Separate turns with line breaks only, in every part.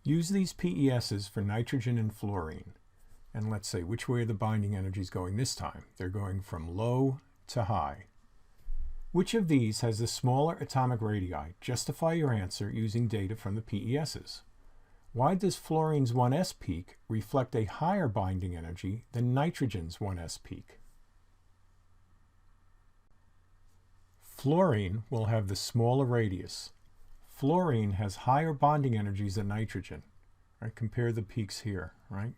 Use these PESs for nitrogen and fluorine. And let's say which way are the binding energies going this time? They're going from low to high. Which of these has the smaller atomic radii? Justify your answer using data from the PESs. Why does fluorine's 1s peak reflect a higher binding energy than nitrogen's 1s peak? Fluorine will have the smaller radius. Fluorine has higher bonding energies than nitrogen. Right? Compare the peaks here, right?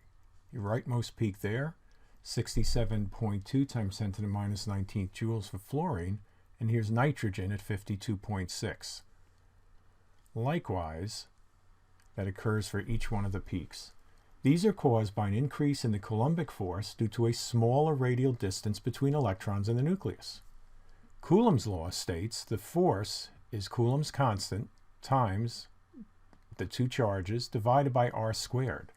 Your rightmost peak there, 67.2 times 10 to the minus 19th joules for fluorine, and here's nitrogen at 52.6. Likewise, that occurs for each one of the peaks. These are caused by an increase in the Coulombic force due to a smaller radial distance between electrons in the nucleus. Coulomb's law states the force is Coulomb's constant times the two charges divided by r squared.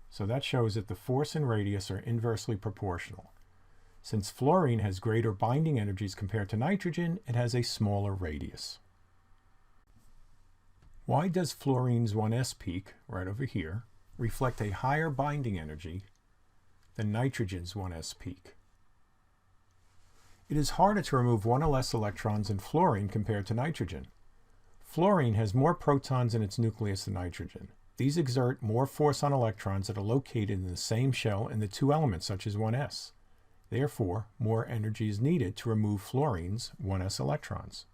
So that shows that the force and radius are inversely proportional. Since fluorine has greater binding energies compared to nitrogen, it has a smaller radius. Why does fluorine's 1s peak, right over here, reflect a higher binding energy than nitrogen's 1s peak? It is harder to remove one or less electrons in fluorine compared to nitrogen. Fluorine has more protons in its nucleus than nitrogen. These exert more force on electrons that are located in the same shell in the two elements, such as 1s. Therefore, more energy is needed to remove fluorine's 1s electrons.